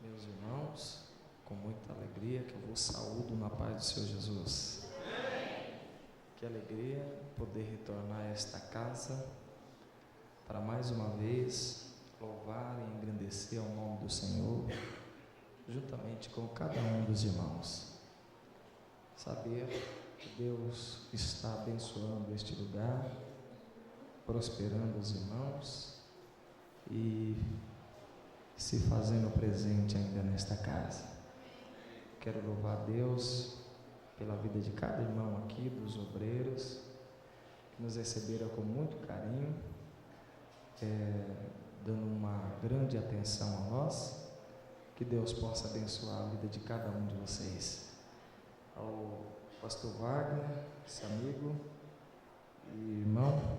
Meus irmãos, com muita alegria que eu vos saúdo na paz do Senhor Jesus. Que alegria poder retornar a esta casa para mais uma vez louvar e engrandecer ao nome do Senhor, juntamente com cada um dos irmãos. Saber que Deus está abençoando este lugar, prosperando os irmãos e se fazendo presente ainda nesta casa. Quero louvar a Deus pela vida de cada irmão aqui, dos obreiros, que nos receberam com muito carinho, dando uma grande atenção a nós. Que Deus possa abençoar a vida de cada um de vocês. Ao pastor Wagner, esse amigo e irmão,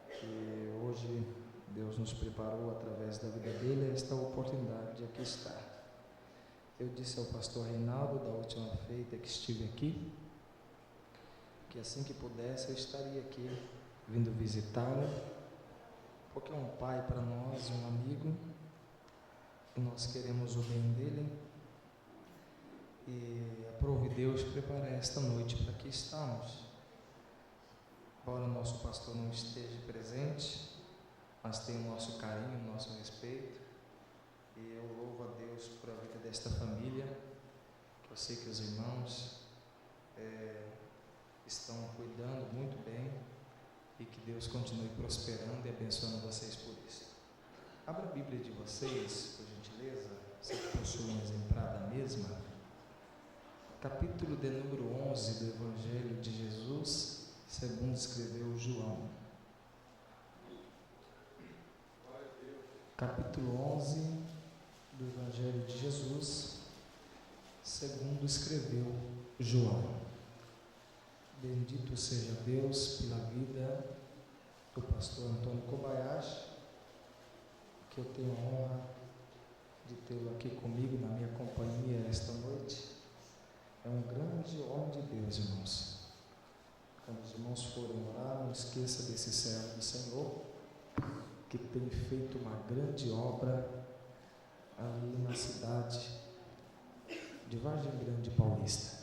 que hoje Deus nos preparou através da vida dele esta oportunidade de aqui estar. Eu disse ao pastor Reinaldo da última feita que estive aqui, que assim que pudesse eu estaria aqui vindo visitá-lo, porque é um pai para nós, um amigo, e nós queremos o bem dele, e aprove Deus preparar esta noite para que estamos. Embora o nosso pastor não esteja presente, mas tem o nosso carinho, o nosso respeito, e eu louvo a Deus por a vida desta família, que eu sei que os irmãos estão cuidando muito bem, e que Deus continue prosperando e abençoando vocês por isso. Abra a Bíblia de vocês, por gentileza, você que possui um exemplar da mesma, capítulo de número 11 do Evangelho de Jesus, segundo escreveu João. Capítulo 11 do Evangelho de Jesus, segundo escreveu João. Bendito seja Deus pela vida do pastor Antônio Kobayashi, que eu tenho a honra de tê-lo aqui comigo, na minha companhia esta noite. É um grande homem de Deus, irmãos. Quando os irmãos forem orar, não esqueça desse servo do Senhor, que tem feito uma grande obra ali na cidade de Vargem Grande Paulista.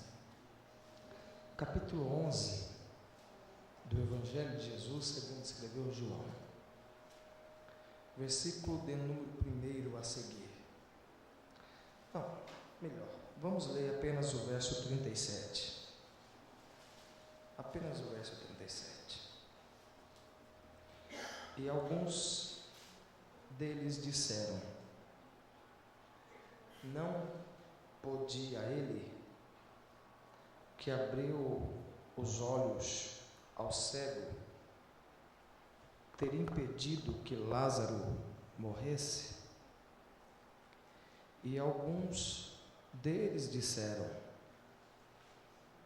Capítulo 11 do Evangelho de Jesus, segundo escreveu João. Versículo de número 1 a seguir. Não, melhor, vamos ler apenas o verso 37. Apenas o verso 37. E alguns deles disseram: não podia ele, que abriu os olhos ao cego, ter impedido que Lázaro morresse? E alguns deles disseram: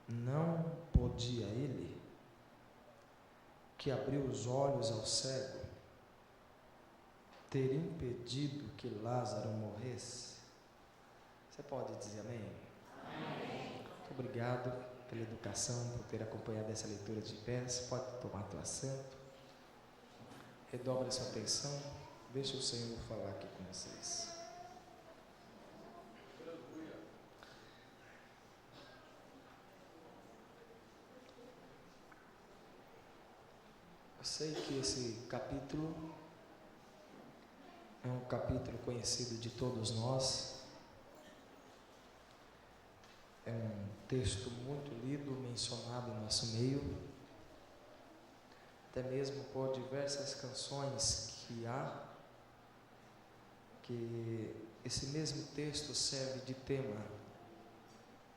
não podia ele, que abriu os olhos ao cego, ter impedido que Lázaro morresse? Você pode dizer amém? Amém. Muito obrigado pela educação, por ter acompanhado essa leitura de pé. Você pode tomar teu assento. Redobre a sua atenção. Deixa o Senhor falar aqui com vocês. Eu sei que esse capítulo é um capítulo conhecido de todos nós. É um texto muito lido, mencionado em nosso meio, até mesmo por diversas canções que há, que esse mesmo texto serve de tema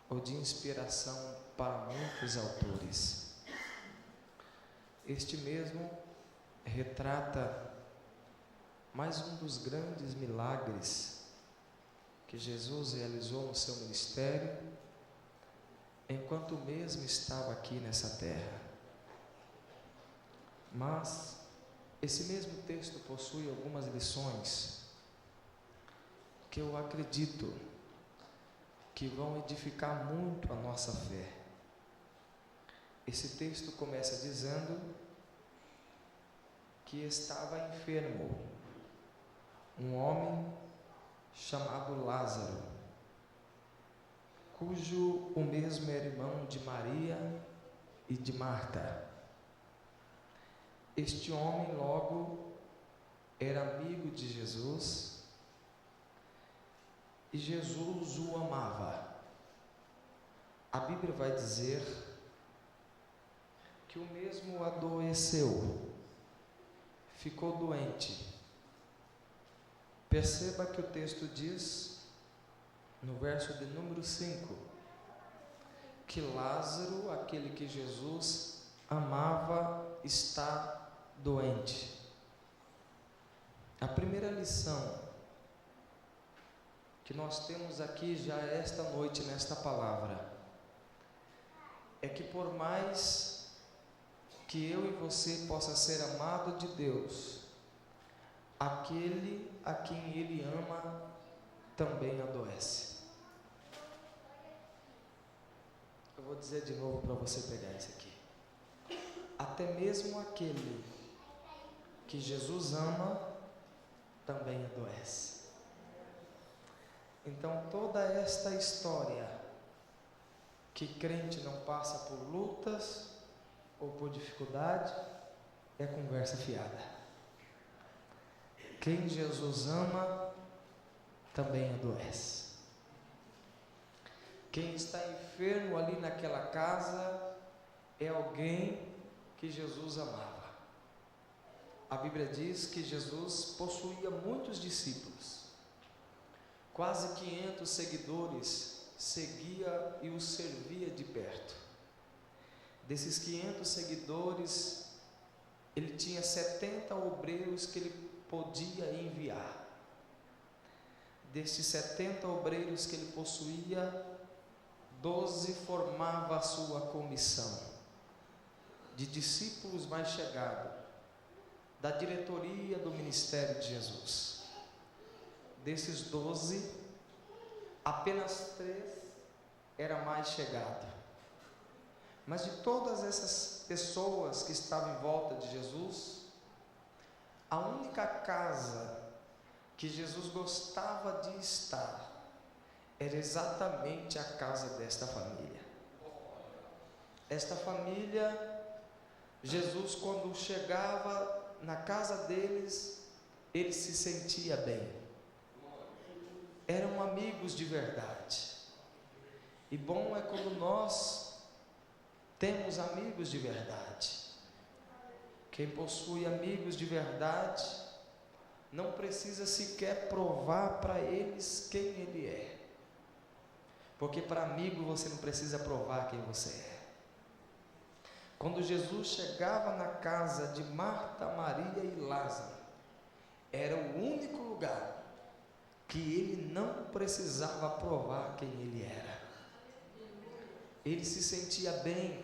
ou de inspiração para muitos autores. Este mesmo retrata mais um dos grandes milagres que Jesus realizou no seu ministério, enquanto mesmo estava aqui nessa terra. Mas esse mesmo texto possui algumas lições que eu acredito que vão edificar muito a nossa fé. Esse texto começa dizendo que estava enfermo um homem chamado Lázaro, cujo o mesmo era irmão de Maria e de Marta. Este homem logo era amigo de Jesus e Jesus o amava. A Bíblia vai dizer que o mesmo adoeceu, ficou doente. Perceba que o texto diz, no verso de número 5, que Lázaro, aquele que Jesus amava, está doente. A primeira lição que nós temos aqui já esta noite, nesta palavra, é que por mais que eu e você possa ser amado de Deus, aquele a quem Ele ama também adoece. Eu vou dizer de novo para você pegar isso aqui. Até mesmo aquele que Jesus ama também adoece. Então toda esta história que crente não passa por lutas ou por dificuldade é conversa fiada. Quem Jesus ama também adoece. Quem está enfermo ali naquela casa é alguém que Jesus amava. A Bíblia diz que Jesus possuía muitos discípulos, quase 500 seguidores, seguia e o servia de perto. Desses 500 seguidores, ele tinha 70 obreiros que ele podia enviar. Destes 70 obreiros que ele possuía, 12 formava a sua comissão de discípulos mais chegados, da diretoria do ministério de Jesus. Desses 12, apenas 3 era mais chegado. Mas de todas essas pessoas que estavam em volta de Jesus, a única casa que Jesus gostava de estar era exatamente a casa desta família. Esta família, Jesus, quando chegava na casa deles, ele se sentia bem. Eram amigos de verdade. E bom é quando nós temos amigos de verdade. Quem possui amigos de verdade não precisa sequer provar para eles quem ele é. Porque para amigo você não precisa provar quem você é. Quando Jesus chegava na casa de Marta, Maria e Lázaro, era o único lugar que ele não precisava provar quem ele era. Ele se sentia bem,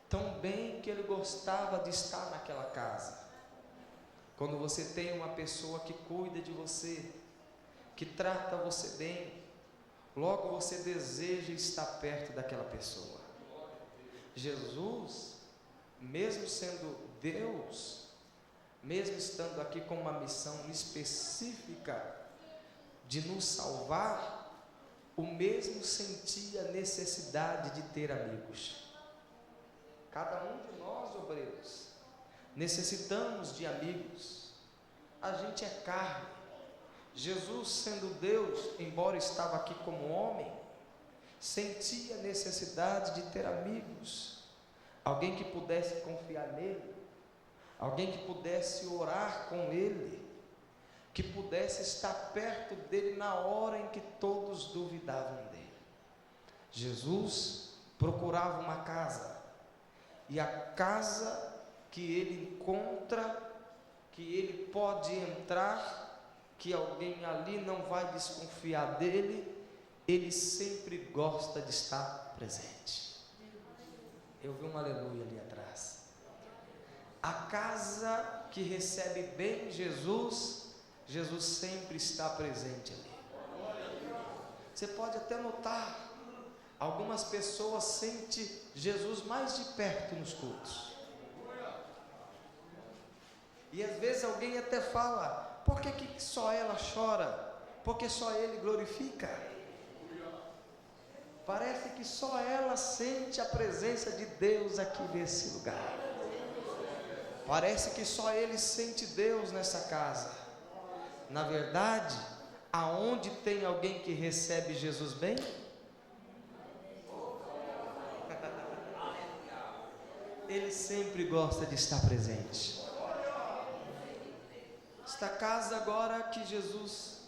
tão bem que ele gostava de estar naquela casa. Quando você tem uma pessoa que cuida de você, que trata você bem, logo você deseja estar perto daquela pessoa. Jesus, mesmo sendo Deus, mesmo estando aqui com uma missão específica de nos salvar, o mesmo sentia a necessidade de ter amigos. Cada um de nós, obreiros, necessitamos de amigos. A gente é carne. Jesus, sendo Deus, embora estava aqui como homem, sentia a necessidade de ter amigos, alguém que pudesse confiar nele, alguém que pudesse orar com ele, que pudesse estar perto dele na hora em que todos duvidavam dele. Jesus procurava uma casa, e a casa que ele encontra, que ele pode entrar, que alguém ali não vai desconfiar dele, ele sempre gosta de estar presente. Eu vi um aleluia ali atrás. A casa que recebe bem Jesus, Jesus sempre está presente ali. Você pode até notar, algumas pessoas sentem Jesus mais de perto nos cultos. E às vezes alguém até fala: por que só ela chora? porque só Ele glorifica. Parece que só ela sente a presença de Deus aqui nesse lugar. Parece que só ele sente Deus nessa casa. Na verdade, aonde tem alguém que recebe Jesus bem? Ele sempre gosta de estar presente. Esta casa agora que Jesus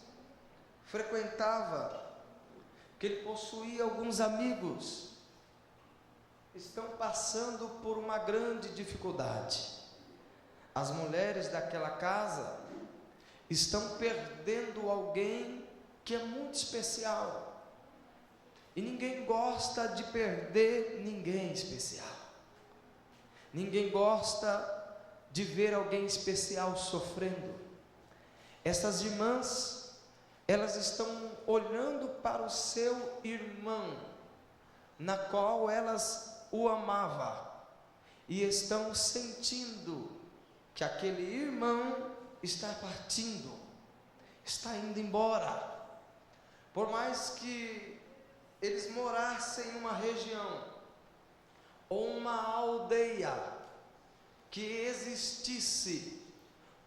frequentava, que ele possuía alguns amigos, estão passando por uma grande dificuldade. As mulheres daquela casa estão perdendo alguém que é muito especial, e ninguém gosta de perder ninguém especial. Ninguém gosta de ver alguém especial sofrendo. Essas irmãs, elas estão olhando para o seu irmão, na qual elas o amavam, e estão sentindo que aquele irmão está partindo, está indo embora. Por mais que eles morassem em uma região ou uma aldeia que existisse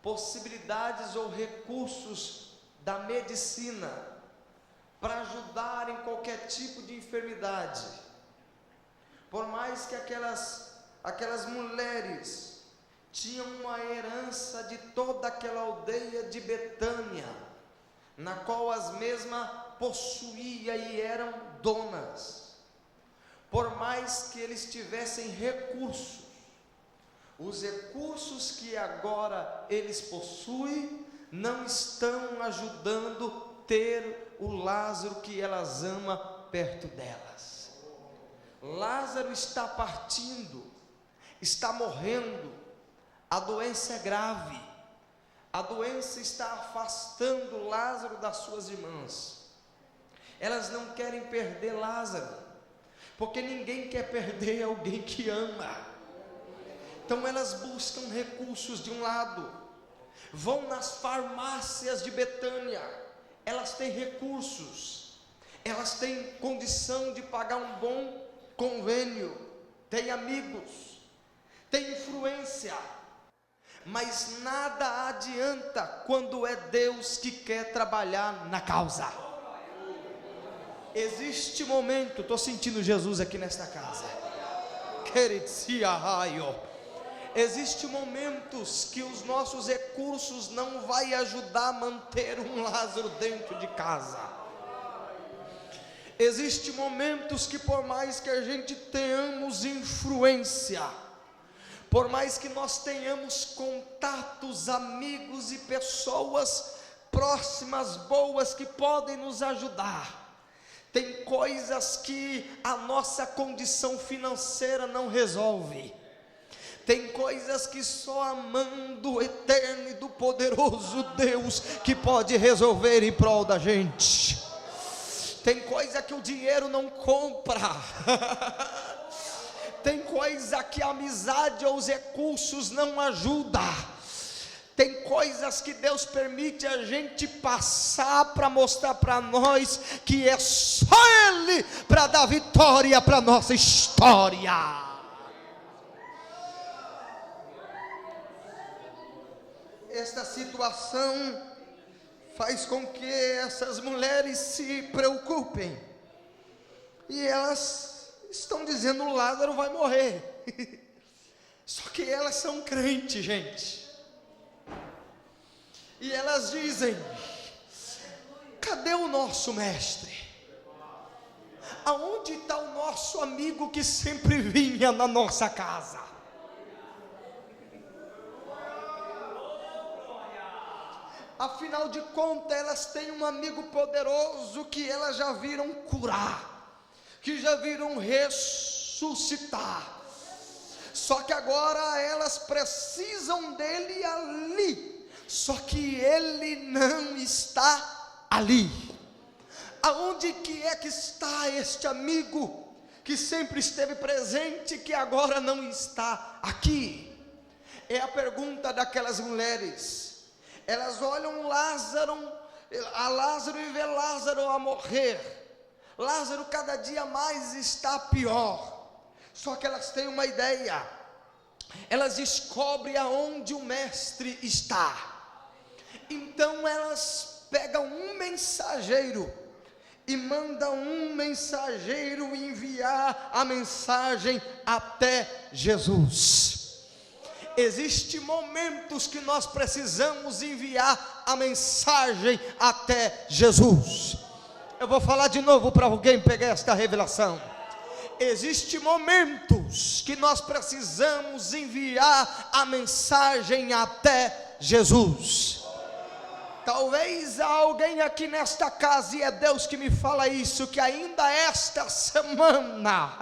possibilidades ou recursos da medicina para ajudar em qualquer tipo de enfermidade, por mais que aquelas mulheres tinham uma herança de toda aquela aldeia de Betânia, na qual as mesmas possuíam e eram donas, por mais que eles tivessem recursos, os recursos que agora eles possuem não estão ajudando ter o Lázaro que elas amam perto delas. Lázaro está partindo, está morrendo, a doença é grave, a doença está afastando Lázaro das suas irmãs. Elas não querem perder Lázaro, porque ninguém quer perder alguém que ama. Então elas buscam recursos de um lado, vão nas farmácias de Betânia, elas têm recursos, elas têm condição de pagar um bom convênio, têm amigos, têm influência, mas nada adianta quando é Deus que quer trabalhar na causa. Existe momento, estou sentindo Jesus aqui nesta casa, existe momentos que os nossos recursos não vai ajudar a manter um Lázaro dentro de casa. Existe momentos que por mais que a gente tenhamos influência, por mais que nós tenhamos contatos, amigos e pessoas próximas, boas, que podem nos ajudar, tem coisas que a nossa condição financeira não resolve. Tem coisas que só a mão do eterno e do poderoso Deus que pode resolver em prol da gente. Tem coisa que o dinheiro não compra. Tem coisa que a amizade ou os recursos não ajudam. Tem coisas que Deus permite a gente passar para mostrar para nós que é só Ele para dar vitória para a nossa história. Esta situação faz com que essas mulheres se preocupem, e elas estão dizendo: o Lázaro vai morrer. Só que elas são crentes, gente, e elas dizem: cadê o nosso mestre? Aonde está o nosso amigo que sempre vinha na nossa casa? Afinal de contas, elas têm um amigo poderoso que elas já viram curar, que já viram ressuscitar. Só que agora elas precisam dele ali. Só que ele não está ali. Aonde que está este amigo que sempre esteve presente, que agora não está aqui? É a pergunta daquelas mulheres. Elas olham Lázaro a Lázaro e vê Lázaro a morrer. Lázaro cada dia mais está pior. Só que elas têm uma ideia. Elas descobrem aonde o mestre está. Então elas pegam um mensageiro e mandam um mensageiro enviar a mensagem até Jesus. Existem momentos que nós precisamos enviar a mensagem até Jesus. Eu vou falar de novo para alguém pegar esta revelação. Existem momentos que nós precisamos enviar a mensagem até Jesus. Talvez há alguém aqui nesta casa, e é Deus que me fala isso, que ainda esta semana,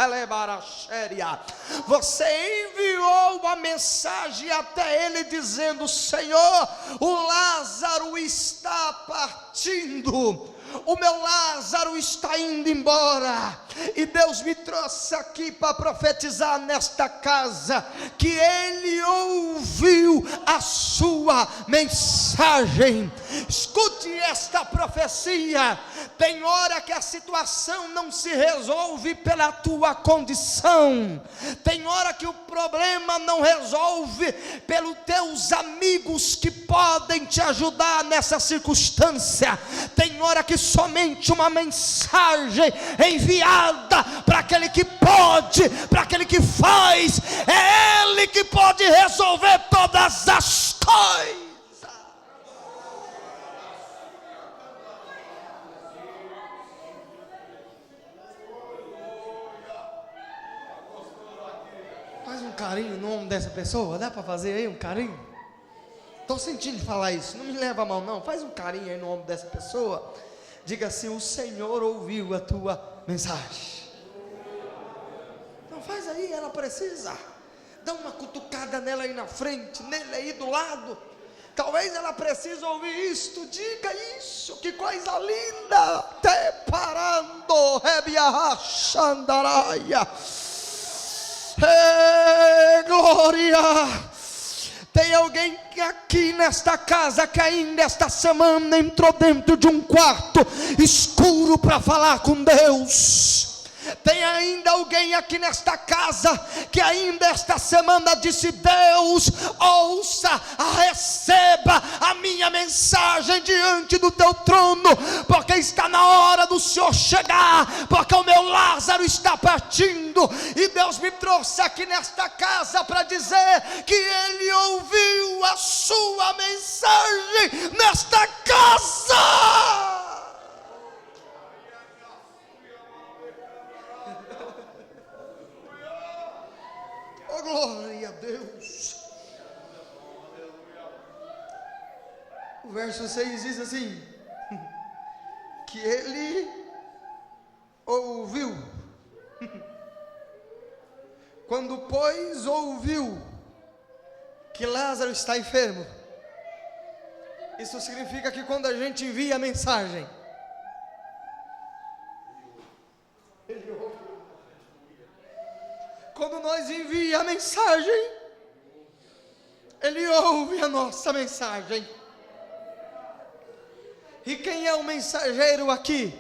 você enviou uma mensagem até Ele dizendo: Senhor, o Lázaro está partindo, o meu Lázaro está indo embora. E Deus me trouxe aqui para profetizar nesta casa, que Ele ouviu a sua mensagem. Escute esta profecia. Tem hora que a situação não se resolve pela tua condição. Tem hora que o problema não resolve pelos teus amigos que podem te ajudar nessa circunstância. Tem hora que somente uma mensagem enviada para aquele que pode, para aquele que faz, é Ele que pode resolver todas as coisas. Faz um carinho no nome dessa pessoa, dá para fazer aí um carinho? Estou sentindo falar isso, não me leva a mal não, faz um carinho aí no nome dessa pessoa. Diga assim: o Senhor ouviu a tua mensagem. Não, faz aí, ela precisa. Dá uma cutucada nela aí na frente, nele aí do lado. Talvez ela precise ouvir isto. Diga isso, que coisa linda. Te parando, rebiarrachandaraia. Glória. Tem alguém aqui nesta casa que ainda esta semana entrou dentro de um quarto escuro para falar com Deus. Tem ainda alguém aqui nesta casa que ainda esta semana disse: Deus, ouça, receba a minha mensagem diante do teu trono, porque está na hora do Senhor chegar, porque o meu Lázaro está partindo. E Deus me trouxe aqui nesta casa para dizer que Ele ouviu a sua mensagem nesta casa. Oh, glória a Deus. O verso 6 diz assim: que Ele ouviu. Quando, pois, ouviu que Lázaro está enfermo, isso significa que quando a gente envia a mensagem, Ele ouve. Quando nós enviamos a mensagem, Ele ouve a nossa mensagem. E quem é o mensageiro aqui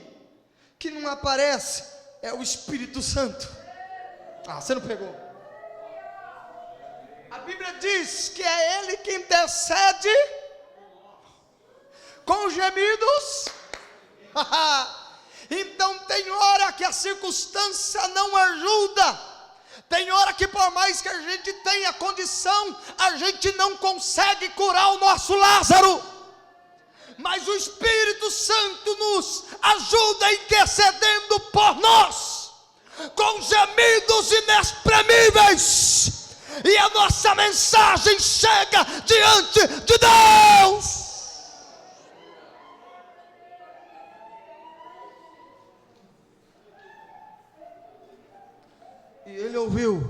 que não aparece? É o Espírito Santo. Ah, você não pegou. A Bíblia diz que é Ele que intercede com gemidos. Então tem hora que a circunstância não ajuda. Tem hora que por mais que a gente tenha condição, a gente não consegue curar o nosso Lázaro. Mas o Espírito Santo nos ajuda intercedendo por nós, com gemidos inexprimíveis. E a nossa mensagem chega diante de Deus. E Ele ouviu,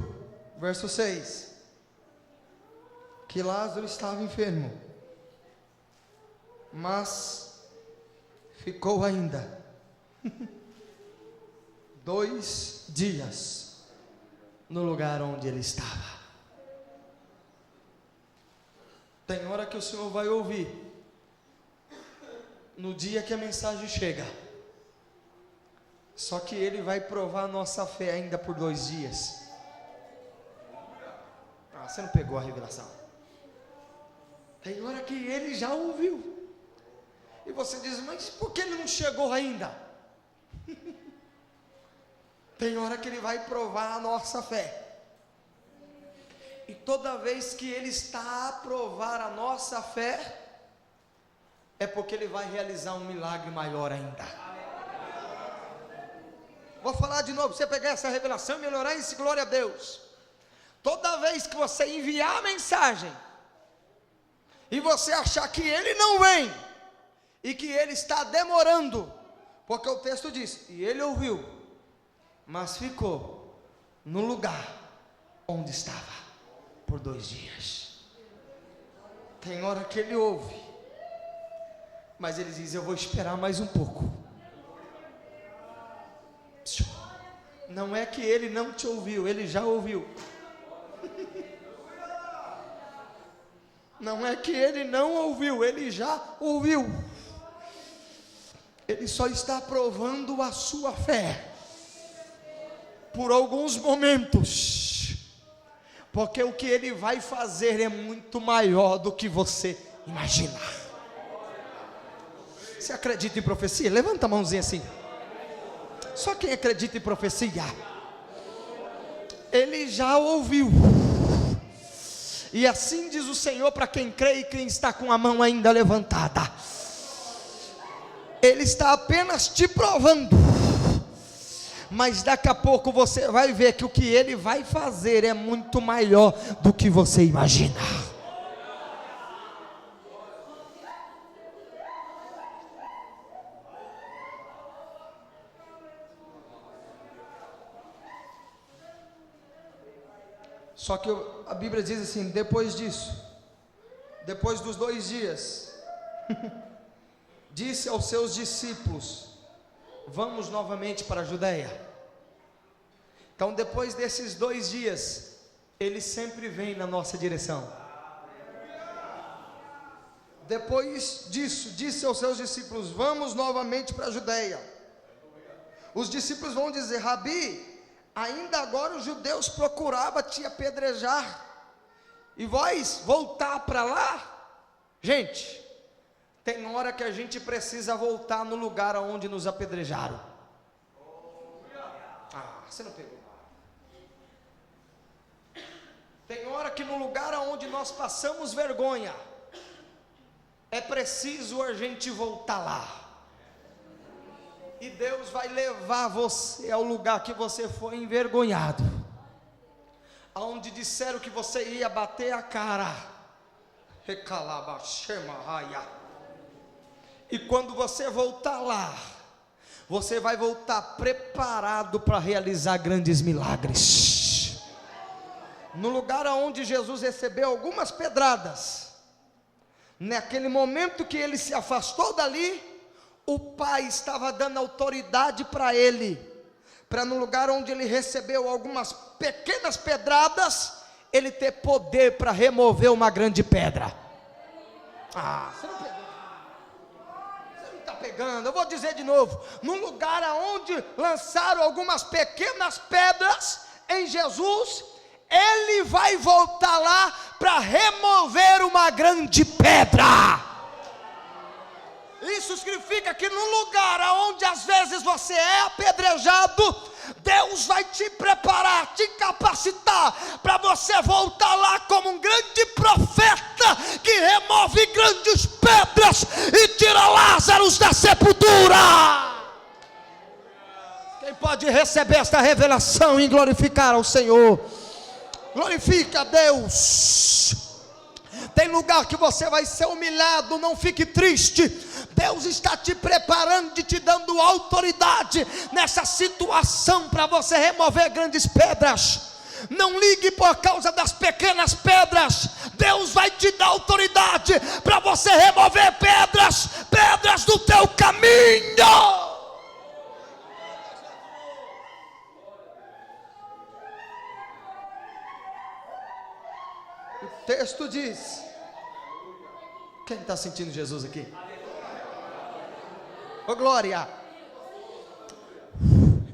verso 6, que Lázaro estava enfermo, mas ficou ainda 2 dias no lugar onde ele estava. Tem hora que o Senhor vai ouvir, no dia que a mensagem chega. Só que ele vai provar a nossa fé ainda por 2 dias. Você não pegou a revelação. Tem hora que ele já ouviu. E você diz, mas por que ele não chegou ainda? Tem hora que ele vai provar a nossa fé. E toda vez que ele está a provar a nossa fé, é porque ele vai realizar um milagre maior ainda. Vou falar de novo, você pegar essa revelação e melhorar isso, glória a Deus. Toda vez que você enviar a mensagem, e você achar que ele não vem, e que ele está demorando, porque o texto diz, e ele ouviu, mas ficou no lugar onde estava, por 2 dias. Tem hora que ele ouve, mas ele diz, eu vou esperar mais um pouco. Não é que ele não te ouviu, ele já ouviu. Não é que ele não ouviu, ele já ouviu. Ele só está provando a sua fé por alguns momentos, porque o que ele vai fazer é muito maior do que você imagina. Você acredita em profecia? Levanta a mãozinha assim. Só quem acredita em profecia, ele já ouviu. E assim diz o Senhor para quem crê e quem está com a mão ainda levantada. Ele está apenas te provando, mas daqui a pouco você vai ver que o que ele vai fazer é muito maior do que você imagina. Só que a Bíblia diz assim, depois disso, depois dos 2 dias, disse aos seus discípulos, vamos novamente para a Judeia. Então depois desses 2 dias, ele sempre vem na nossa direção. Depois disso, disse aos seus discípulos, vamos novamente para a Judeia. Os discípulos vão dizer, Rabi, ainda agora os judeus procuravam te apedrejar, e vós voltar para lá? Gente, tem hora que a gente precisa voltar no lugar onde nos apedrejaram. Você não pegou. Tem hora que no lugar onde nós passamos vergonha, é preciso a gente voltar lá. E Deus vai levar você ao lugar que você foi envergonhado, aonde disseram que você ia bater a cara. E quando você voltar lá, você vai voltar preparado para realizar grandes milagres. No lugar onde Jesus recebeu algumas pedradas, naquele momento que ele se afastou dali, o Pai estava dando autoridade para ele, para no lugar onde ele recebeu algumas pequenas pedradas, ele ter poder para remover uma grande pedra. Você não pegou. Você não está pegando. Eu vou dizer de novo, no lugar onde lançaram algumas pequenas pedras em Jesus, ele vai voltar lá para remover uma grande pedra. Isso significa que no lugar onde às vezes você é apedrejado, Deus vai te preparar, te capacitar para você voltar lá como um grande profeta que remove grandes pedras e tira Lázaro da sepultura. Quem pode receber esta revelação e glorificar ao Senhor? Glorifica a Deus. Tem lugar que você vai ser humilhado, não fique triste. Deus está te preparando e te dando autoridade nessa situação para você remover grandes pedras. Não ligue por causa das pequenas pedras. Deus vai te dar autoridade para você remover pedras do teu caminho. O texto diz, quem está sentindo Jesus aqui? Ô glória.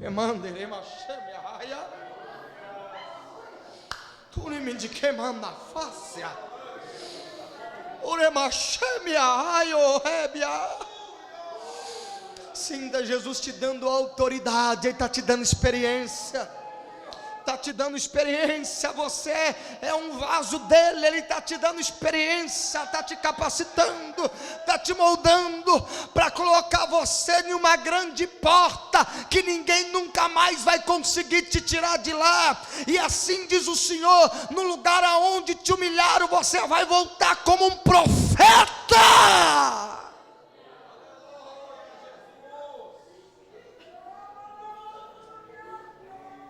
Emanda, eremacheme arraia. Turimindi queimando a face. Oremacheme arraia, o rébia. Sinta Jesus te dando autoridade, Ele está te dando experiência. Está te dando experiência, você é um vaso dele, Ele está te dando experiência, está te capacitando, está te moldando, para colocar você em uma grande porta, que ninguém nunca mais vai conseguir te tirar de lá, e assim diz o Senhor, no lugar aonde te humilharam, você vai voltar como um profeta.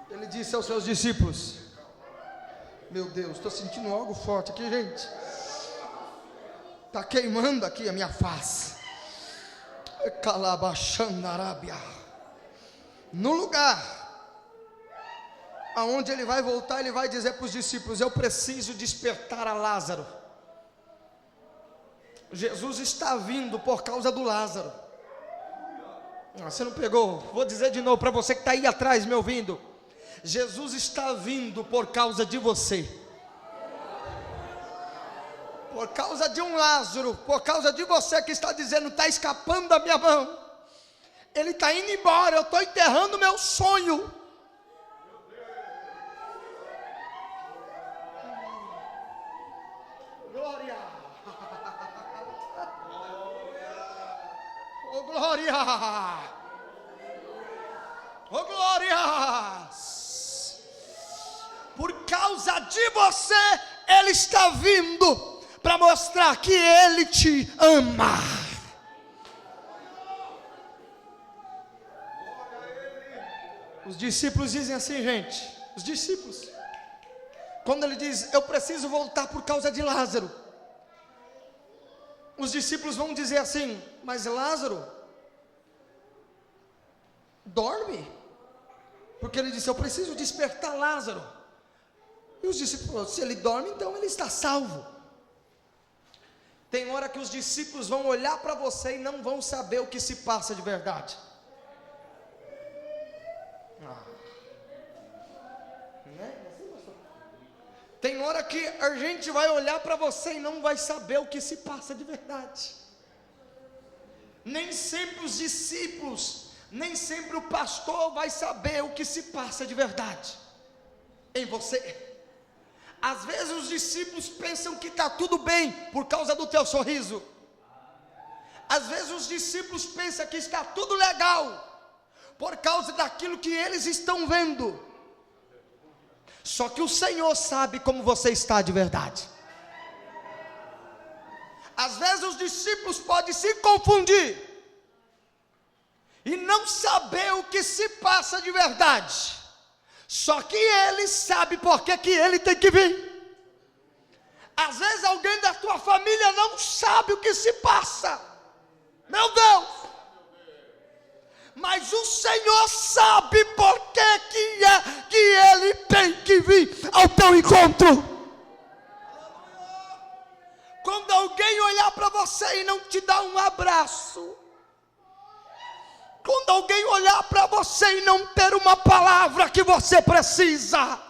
Ele disse aos seus discípulos, meu Deus, estou sentindo algo forte aqui, gente, está queimando aqui a minha face, Calabachandarábia, no lugar aonde ele vai voltar, ele vai dizer para os discípulos, eu preciso despertar a Lázaro. Jesus está vindo por causa do Lázaro. Você não pegou? Vou dizer de novo para você que está aí atrás me ouvindo. Jesus está vindo por causa de você, por causa de um Lázaro, por causa de você que está dizendo, está escapando da minha mão, ele está indo embora, eu estou enterrando meu sonho. Glória, oh glória, oh glória. Por causa de você, Ele está vindo para mostrar que Ele te ama. Os discípulos dizem assim, gente, os discípulos, quando Ele diz, eu preciso voltar por causa de Lázaro, os discípulos vão dizer assim, mas Lázaro dorme, porque Ele disse, eu preciso despertar Lázaro. E os discípulos, se ele dorme, então ele está salvo. Tem hora que os discípulos vão olhar para você e não vão saber o que se passa de verdade. Tem hora que a gente vai olhar para você e não vai saber o que se passa de verdade. Nem sempre os discípulos, nem sempre o pastor vai saber o que se passa de verdade em você. Às vezes os discípulos pensam que está tudo bem por causa do teu sorriso. Às vezes os discípulos pensam que está tudo legal por causa daquilo que eles estão vendo. Só que o Senhor sabe como você está de verdade. Às vezes os discípulos podem se confundir e não saber o que se passa de verdade. Só que Ele sabe por que Ele tem que vir. Às vezes alguém da tua família não sabe o que se passa. Meu Deus! Mas o Senhor sabe por que Ele tem que vir ao teu encontro. Quando alguém olhar para você e não te dar um abraço, quando alguém olhar para você e não ter uma palavra que você precisa,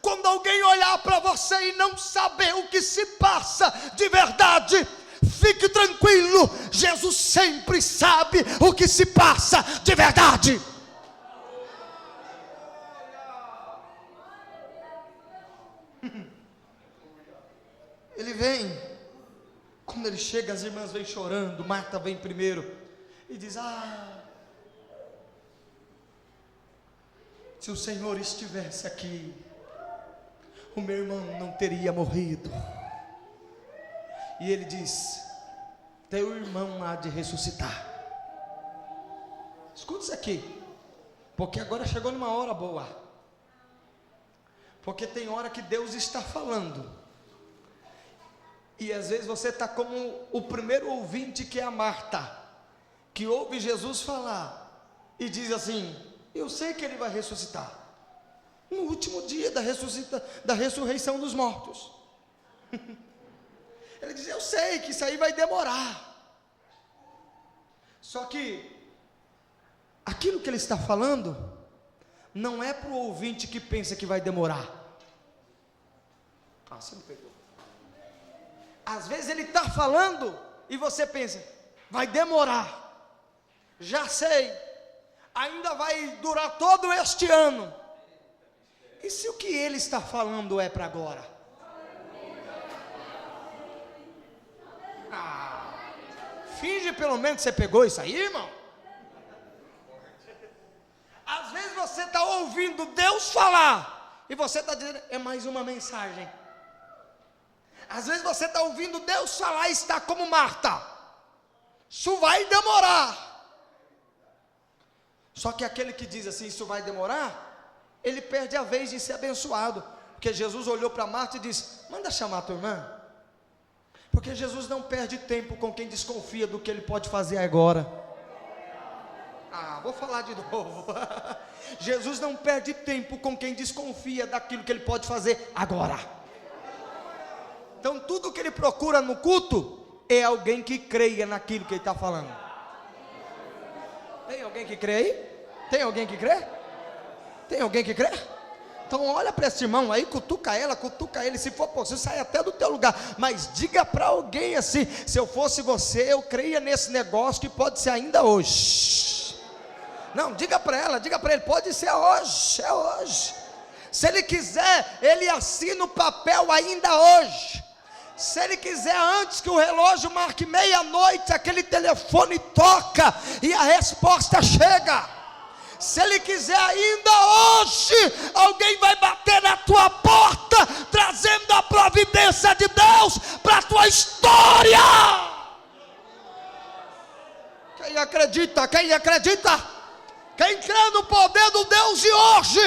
quando alguém olhar para você e não saber o que se passa de verdade, fique tranquilo, Jesus sempre sabe o que se passa de verdade. Ele vem, quando ele chega, as irmãs vêm chorando, Marta vem primeiro e diz, se o Senhor estivesse aqui, o meu irmão não teria morrido. E ele diz, teu irmão há de ressuscitar. Escuta isso aqui, porque agora chegou numa hora boa, porque tem hora que Deus está falando, e às vezes você está como o primeiro ouvinte, que é a Marta, que ouve Jesus falar e diz assim, eu sei que ele vai ressuscitar no último dia da ressurreição dos mortos. Ele diz, eu sei que isso aí vai demorar, Só que aquilo que ele está falando não é para o ouvinte que pensa que vai demorar. Você não pegou. Às vezes ele está falando e você pensa, vai demorar. Já sei, ainda vai durar todo este ano. E se o que ele está falando é para agora? Finge pelo menos que você pegou isso aí, irmão. Às vezes você está ouvindo Deus falar e você está dizendo, é mais uma mensagem. Às vezes você está ouvindo Deus falar e está como Marta, isso vai demorar. Só que aquele que diz assim, isso vai demorar, ele perde a vez de ser abençoado. Porque Jesus olhou para Marta e disse, manda chamar a tua irmã. Porque Jesus não perde tempo com quem desconfia do que ele pode fazer agora. Vou falar de novo. Jesus não perde tempo com quem desconfia daquilo que ele pode fazer agora. Então tudo que ele procura no culto é alguém que creia naquilo que ele está falando. Tem alguém que crê aí? Tem alguém que crê? Tem alguém que crê? Então olha para esse irmão aí, cutuca ele, se for possível, sai até do teu lugar, mas diga para alguém assim, se eu fosse você, eu creia nesse negócio que pode ser ainda hoje. Não, diga para ele, pode ser hoje, é hoje. Se ele quiser, ele assina o papel ainda hoje. Se ele quiser, antes que o relógio marque meia-noite, aquele telefone toca e a resposta chega. Se ele quiser ainda hoje, alguém vai bater na tua porta, trazendo a providência de Deus para a tua história. Quem acredita? Quem crê no poder do Deus de hoje?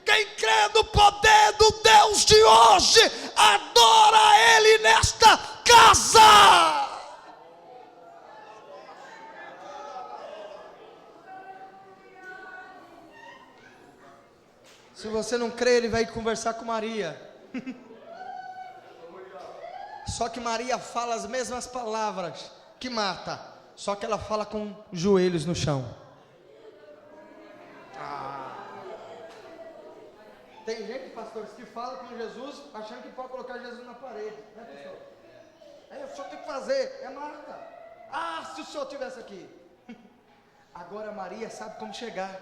Quem crê no poder do Deus de hoje, adora Ele nesta casa. Se você não crê, ele vai conversar com Maria. Só que Maria fala as mesmas palavras que Marta, só que ela fala com joelhos no chão. Tem gente, pastores, que fala com Jesus achando que pode colocar Jesus na parede, né, pastor? O senhor tem que fazer, é Marta. Se o senhor estivesse aqui. Agora Maria sabe como chegar.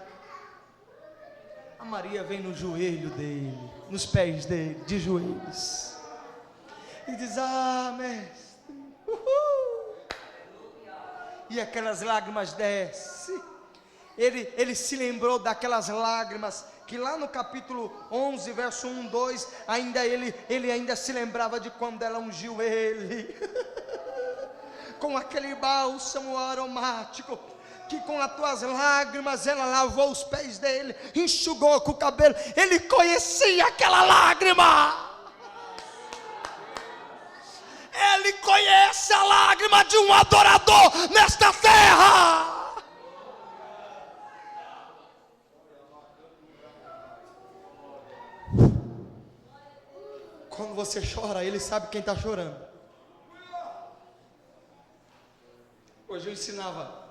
A Maria vem no joelho dele, nos pés dele, de joelhos, e diz, mestre, e aquelas lágrimas descem. Ele se lembrou daquelas lágrimas, que lá no capítulo 11, verso 1, 2, ele ainda se lembrava de quando ela ungiu ele, com aquele bálsamo aromático, que com as tuas lágrimas ela lavou os pés dele, enxugou com o cabelo. Ele conhecia aquela lágrima. Ele conhece a lágrima de um adorador nesta terra. Quando você chora, ele sabe quem está chorando. Hoje eu ensinava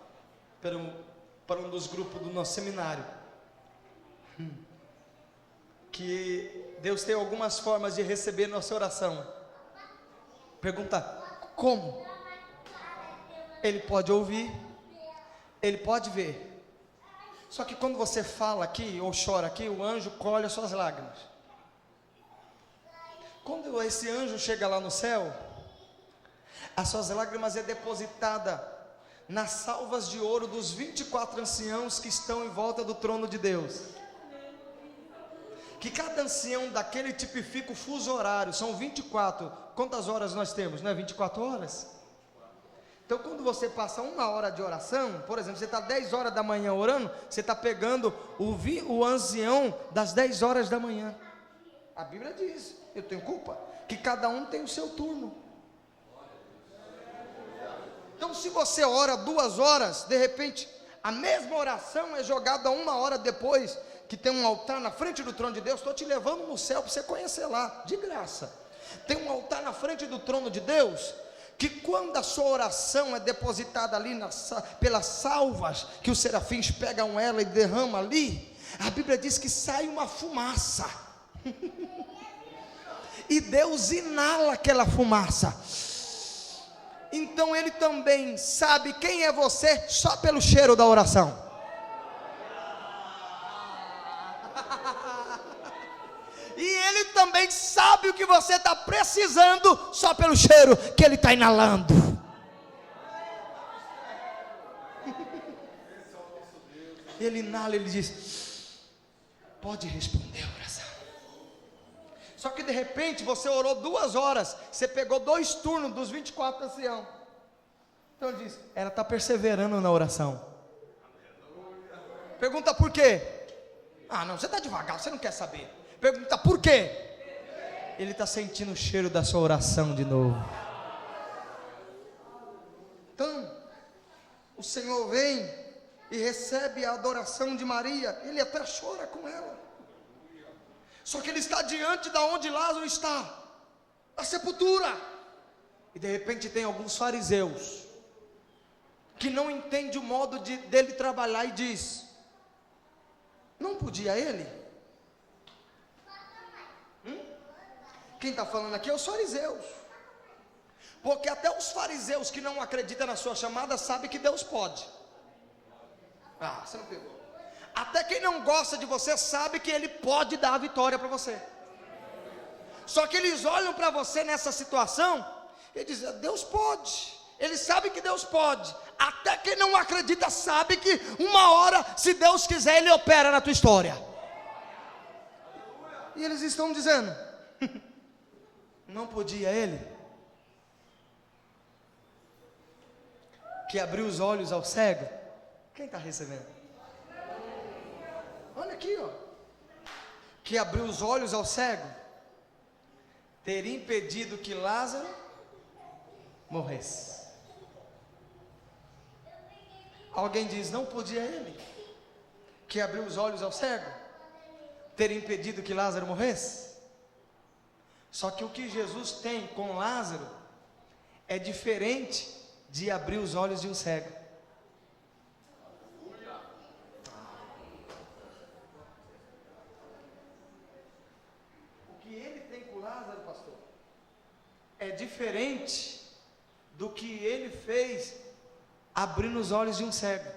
para um dos grupos do nosso seminário, que Deus tem algumas formas de receber nossa oração. Pergunta, como? Ele pode ouvir, ele pode ver. Só que quando você fala aqui, ou chora aqui, o anjo colhe as suas lágrimas. Quando esse anjo chega lá no céu, as suas lágrimas é depositada nas salvas de ouro dos 24 anciãos que estão em volta do trono de Deus. Que cada ancião daquele tipifica o fuso horário, são 24. Quantas horas nós temos? Não é 24 horas? Então quando você passa 1 hora de oração, por exemplo, você está 10 horas da manhã orando, você está pegando o ancião das 10 horas da manhã. A Bíblia diz, eu tenho culpa, que cada um tem o seu turno. Então se você ora 2 horas, de repente a mesma oração é jogada 1 hora depois, que tem um altar na frente do trono de Deus. Estou te levando no céu para você conhecer lá, de graça. Tem um altar na frente do trono de Deus, que quando a sua oração é depositada ali pelas salvas, que os serafins pegam ela e derramam ali, a Bíblia diz que sai uma fumaça, e Deus inala aquela fumaça. Então Ele também sabe quem é você só pelo cheiro da oração. E Ele também sabe o que você está precisando só pelo cheiro que Ele está inalando. Ele inala, Ele diz: pode responder a oração. Só que de repente você orou 2 horas, você pegou 2 turnos dos 24 anciãos. Então Ele diz: ela está perseverando na oração. Pergunta por quê? Ah, não, você está devagar, você não quer saber. Pergunta por quê? Ele está sentindo o cheiro da sua oração de novo. Então, o Senhor vem e recebe a adoração de Maria. Ele até chora com ela. Só que ele está diante da onde Lázaro está, na sepultura. E de repente tem alguns fariseus que não entendem o modo dele trabalhar e diz: não podia ele? Quem está falando aqui é os fariseus. Porque até os fariseus que não acreditam na sua chamada sabem que Deus pode. Ah, você não pegou. Até quem não gosta de você sabe que Ele pode dar a vitória para você. Só que eles olham para você nessa situação e dizem: Deus pode. Eles sabem que Deus pode. Até quem não acredita sabe que uma hora, se Deus quiser, Ele opera na tua história. E eles estão dizendo: não podia Ele, que abriu os olhos ao cego? Quem está recebendo? Olha aqui, ó. Que abriu os olhos ao cego, ter impedido que Lázaro morresse. Alguém diz: não podia Ele, que abriu os olhos ao cego, ter impedido que Lázaro morresse? Só que o que Jesus tem com Lázaro é diferente de abrir os olhos de um cego. É diferente do que Ele fez abrindo os olhos de um cego.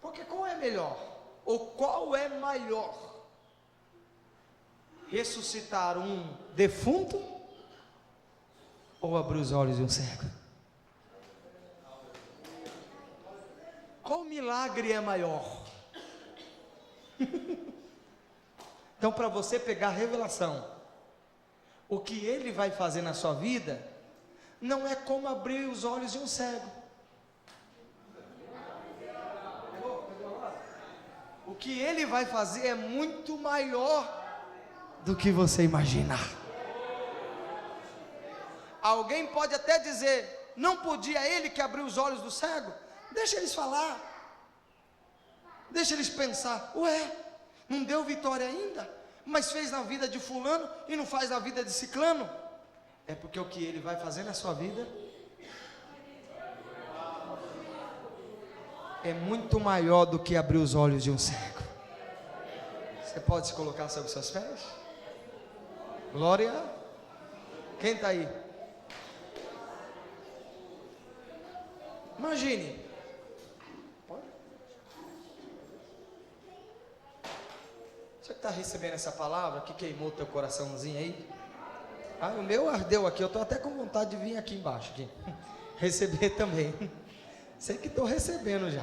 Porque qual é melhor? Ou qual é maior? Ressuscitar um defunto ou abrir os olhos de um cego? Qual milagre é maior? Então, para você pegar a revelação, o que Ele vai fazer na sua vida não é como abrir os olhos de um cego. O que Ele vai fazer é muito maior do que você imaginar. Alguém pode até dizer: não podia Ele que abriu os olhos do cego? Deixa eles falar, deixa eles pensar. Ué, não deu vitória ainda? Mas fez na vida de fulano e não faz na vida de ciclano? É porque o que Ele vai fazer na sua vida é muito maior do que abrir os olhos de um cego. Você pode se colocar sobre os seus pés? Glória. Quem está aí? Imagine. Você que está recebendo essa palavra, que queimou teu coraçãozinho aí? Ah, o meu ardeu aqui, eu estou até com vontade de vir aqui embaixo, aqui, receber também. Sei que estou recebendo já.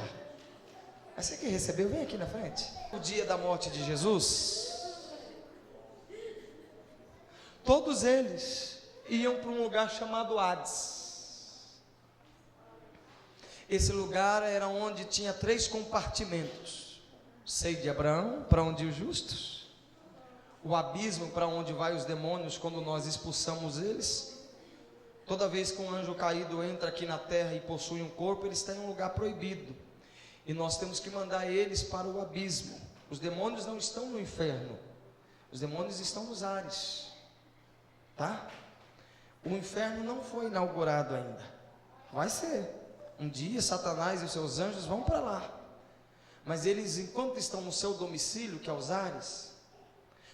Mas você que recebeu, vem aqui na frente. O dia da morte de Jesus, todos eles iam para um lugar chamado Hades. Esse lugar era onde tinha 3 compartimentos. Seio de Abraão, para onde os justos, o abismo, para onde vai os demônios quando nós expulsamos eles. Toda vez que um anjo caído entra aqui na terra e possui um corpo, ele está em um lugar proibido, e nós temos que mandar eles para o abismo. Os demônios não estão no inferno, os demônios estão nos ares, tá? O inferno não foi inaugurado ainda. Vai ser. Um dia Satanás e os seus anjos vão para lá. Mas eles, enquanto estão no seu domicílio, que é os ares,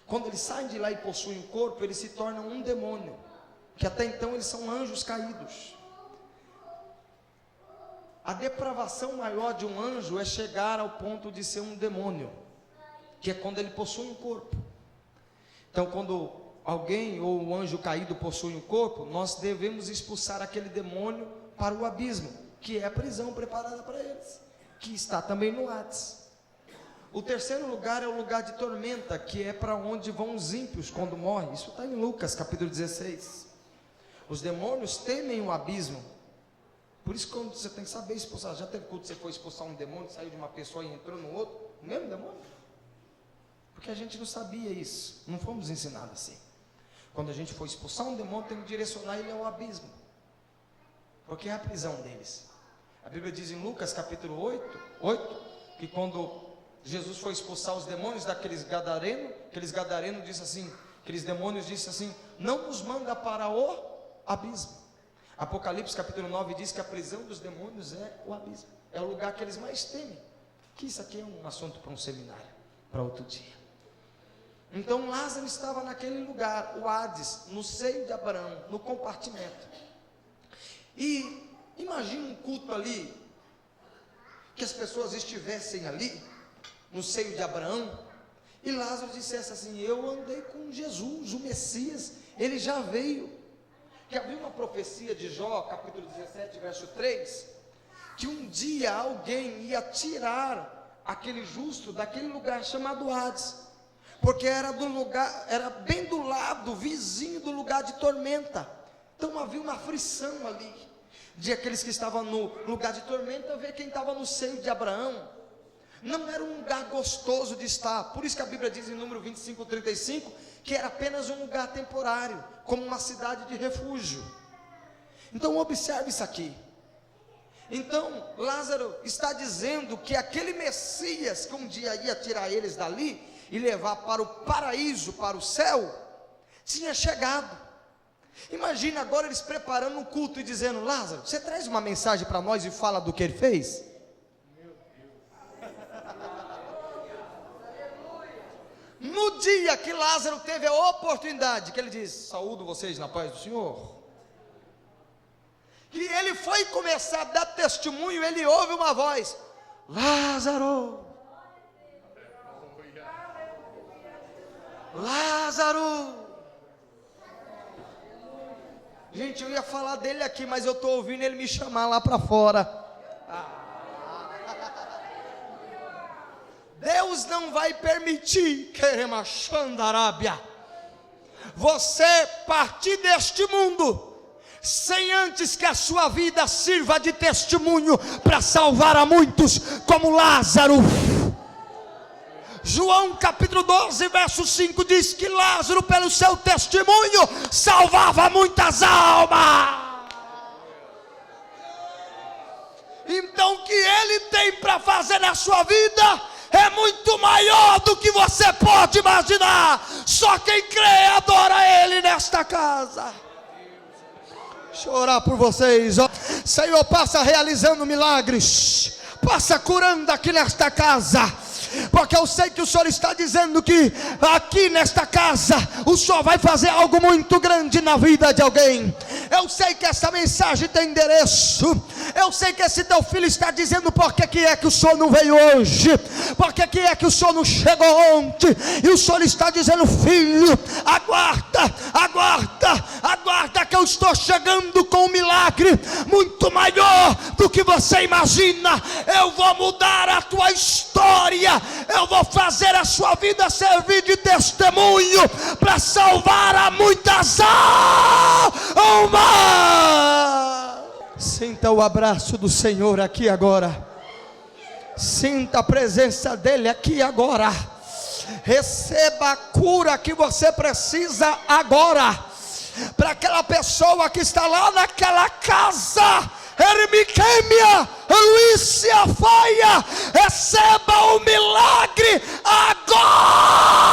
quando eles saem de lá e possuem o corpo, eles se tornam um demônio, que até então eles são anjos caídos. A depravação maior de um anjo é chegar ao ponto de ser um demônio, que é quando ele possui um corpo. Então, quando alguém ou um anjo caído possui um corpo, nós devemos expulsar aquele demônio para o abismo, que é a prisão preparada para eles, que está também no Hades. O terceiro lugar é o lugar de tormenta, que é para onde vão os ímpios quando morrem. Isso está em Lucas capítulo 16. Os demônios temem o abismo. Por isso, quando você tem que saber expulsar, já teve culto que você foi expulsar um demônio, saiu de uma pessoa e entrou no outro, o mesmo demônio? Porque a gente não sabia isso, não fomos ensinados assim. Quando a gente for expulsar um demônio, tem que direcionar ele ao abismo, porque é a prisão deles. A Bíblia diz em Lucas capítulo 8, que quando Jesus foi expulsar os demônios daqueles gadarenos, aqueles demônios disseram assim, não nos manda para o abismo. Apocalipse capítulo 9 diz que a prisão dos demônios é o abismo, é o lugar que eles mais temem. Que isso aqui é um assunto para um seminário, para outro dia. Então Lázaro estava naquele lugar, o Hades, no seio de Abraão, no compartimento. E imagina um culto ali, que as pessoas estivessem ali, no seio de Abraão, e Lázaro dissesse assim, eu andei com Jesus, o Messias, ele já veio. Que havia uma profecia de Jó, capítulo 17, verso 3, que um dia alguém ia tirar aquele justo daquele lugar chamado Hades, porque era bem do lado, vizinho do lugar de tormenta. Então havia uma aflição ali, de aqueles que estavam no lugar de tormenta, ver quem estava no seio de Abraão. Não era um lugar gostoso de estar. Por isso que a Bíblia diz em número 25, 35, que era apenas um lugar temporário, como uma cidade de refúgio. Então observe isso aqui. Então Lázaro está dizendo que aquele Messias, que um dia ia tirar eles dali, e levar para o paraíso, para o céu, tinha chegado. Imagina agora eles preparando um culto e dizendo, Lázaro, você traz uma mensagem para nós e fala do que ele fez? No dia que Lázaro teve a oportunidade, que ele diz, saúdo vocês na paz do Senhor, que ele foi começar a dar testemunho, ele ouve uma voz, Lázaro, Lázaro. Gente, eu ia falar dele aqui, mas eu estou ouvindo ele me chamar lá para fora. Deus não vai permitir, Arábia, você partir deste mundo sem antes que a sua vida sirva de testemunho para salvar a muitos, como Lázaro. João capítulo 12, verso 5 diz que Lázaro, pelo seu testemunho, salvava muitas almas. Então o que ele tem para fazer na sua vida é muito maior do que você pode imaginar. Só quem crê adora ele nesta casa. Deixa eu orar por vocês. Senhor, passa realizando milagres, passa curando aqui nesta casa, porque eu sei que o Senhor está dizendo que aqui nesta casa o Senhor vai fazer algo muito grande na vida de alguém. Eu sei que essa mensagem tem endereço. Eu sei que esse teu filho está dizendo, por que é que o Senhor não veio hoje? Por que é que o Senhor não chegou ontem? E o Senhor está dizendo, filho, aguarda, aguarda, aguarda, que eu estou chegando com um milagre muito maior do que você imagina. Eu vou mudar a tua história, eu vou fazer a sua vida servir de testemunho para salvar a muitas almas. Sinta o abraço do Senhor aqui agora. Sinta a presença dele aqui agora. Receba a cura que você precisa agora. Para aquela pessoa que está lá naquela casa, Ermiquêmia, Luiz, a faia, receba o milagre agora.